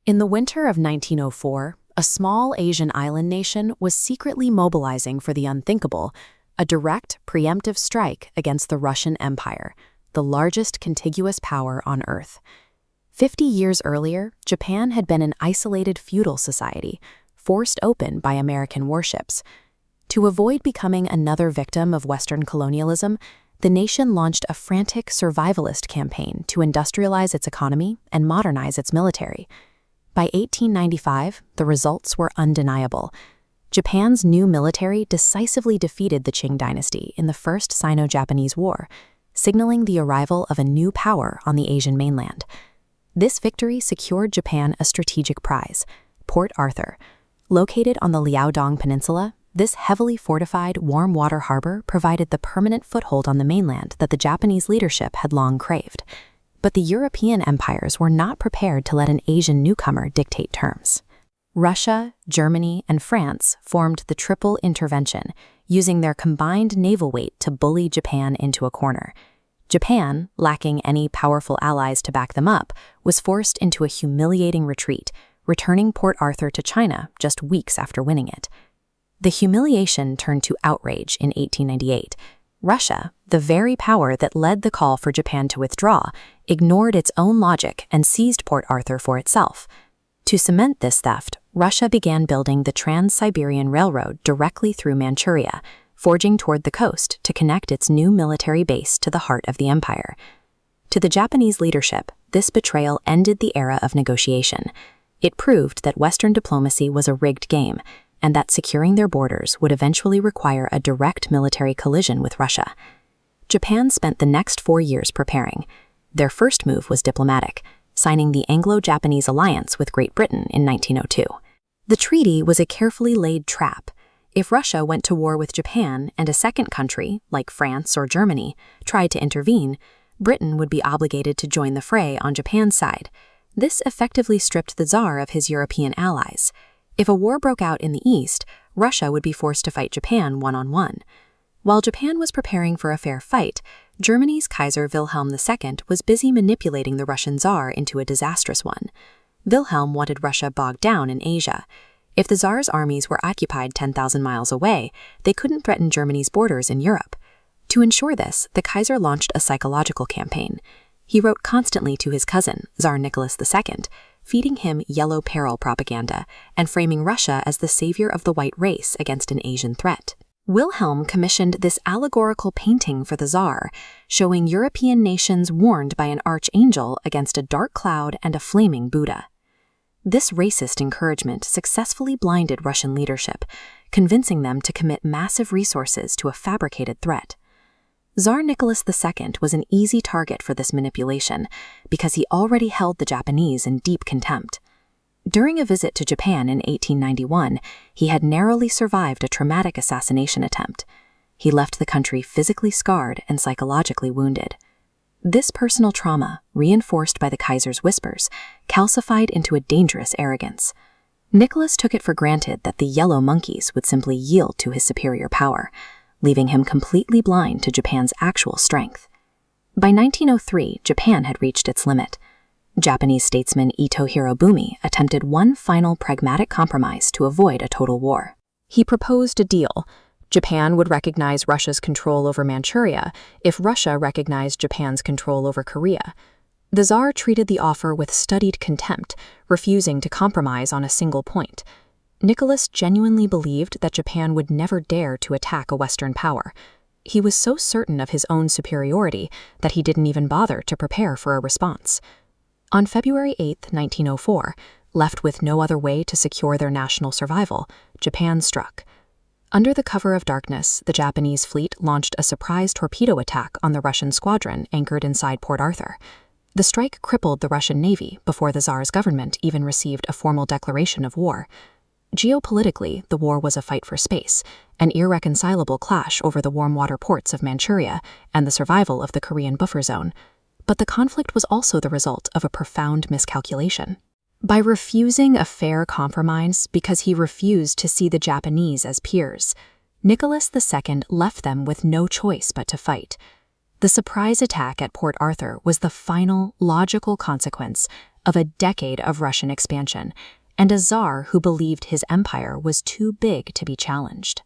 In the winter of 1904, a small Asian island nation was secretly mobilizing for the unthinkable, a direct, preemptive strike against the Russian Empire, the largest contiguous power on Earth. 50 years earlier, Japan had been an isolated feudal society, forced open by American warships. To avoid becoming another victim of Western colonialism, the nation launched a frantic survivalist campaign to industrialize its economy and modernize its military. By 1895, the results were undeniable. Japan's new military decisively defeated the Qing dynasty in the First Sino-Japanese War, signaling the arrival of a new power on the Asian mainland. This victory secured Japan a strategic prize, Port Arthur. Located on the Liaodong Peninsula, this heavily fortified warm-water harbor provided the permanent foothold on the mainland that the Japanese leadership had long craved. But the European empires were not prepared to let an Asian newcomer dictate terms. Russia, Germany, and France formed the Triple Intervention, using their combined naval weight to bully Japan into a corner. Japan, lacking any powerful allies to back them up, was forced into a humiliating retreat, returning Port Arthur to China just weeks after winning it. The humiliation turned to outrage in 1898. Russia, the very power that led the call for Japan to withdraw, ignored its own logic and seized Port Arthur for itself. To cement this theft, Russia began building the Trans-Siberian Railroad directly through Manchuria, forging toward the coast to connect its new military base to the heart of the empire. To the Japanese leadership, this betrayal ended the era of negotiation. It proved that Western diplomacy was a rigged game, and that securing their borders would eventually require a direct military collision with Russia. Japan spent the next 4 years preparing. Their first move was diplomatic, signing the Anglo-Japanese alliance with Great Britain in 1902. The treaty was a carefully laid trap. If Russia went to war with Japan and a second country, like France or Germany, tried to intervene, Britain would be obligated to join the fray on Japan's side. This effectively stripped the Tsar of his European allies. If a war broke out in the East, Russia would be forced to fight Japan one-on-one. While Japan was preparing for a fair fight, Germany's Kaiser Wilhelm II was busy manipulating the Russian Tsar into a disastrous one. Wilhelm wanted Russia bogged down in Asia. If the Tsar's armies were occupied 10,000 miles away, they couldn't threaten Germany's borders in Europe. To ensure this, the Kaiser launched a psychological campaign. He wrote constantly to his cousin, Tsar Nicholas II, feeding him yellow peril propaganda and framing Russia as the savior of the white race against an Asian threat. Wilhelm commissioned this allegorical painting for the Tsar, showing European nations warned by an archangel against a dark cloud and a flaming Buddha. This racist encouragement successfully blinded Russian leadership, convincing them to commit massive resources to a fabricated threat. Tsar Nicholas II was an easy target for this manipulation because he already held the Japanese in deep contempt. During a visit to Japan in 1891, he had narrowly survived a traumatic assassination attempt. He left the country physically scarred and psychologically wounded. This personal trauma, reinforced by the Kaiser's whispers, calcified into a dangerous arrogance. Nicholas took it for granted that the yellow monkeys would simply yield to his superior power, leaving him completely blind to Japan's actual strength. By 1903, Japan had reached its limit. Japanese statesman Ito Hirobumi attempted one final pragmatic compromise to avoid a total war. He proposed a deal. Japan would recognize Russia's control over Manchuria if Russia recognized Japan's control over Korea. The Tsar treated the offer with studied contempt, refusing to compromise on a single point. Nicholas genuinely believed that Japan would never dare to attack a Western power. He was so certain of his own superiority that he didn't even bother to prepare for a response. On February 8, 1904, left with no other way to secure their national survival, Japan struck. Under the cover of darkness, the Japanese fleet launched a surprise torpedo attack on the Russian squadron anchored inside Port Arthur. The strike crippled the Russian Navy before the Tsar's government even received a formal declaration of war. Geopolitically, the war was a fight for space, an irreconcilable clash over the warm-water ports of Manchuria and the survival of the Korean buffer zone. But the conflict was also the result of a profound miscalculation. By refusing a fair compromise because he refused to see the Japanese as peers, Nicholas II left them with no choice but to fight. The The surprise attack at Port Arthur was the final, logical consequence of a decade of Russian expansion, and a czar who believed his empire was too big to be challenged.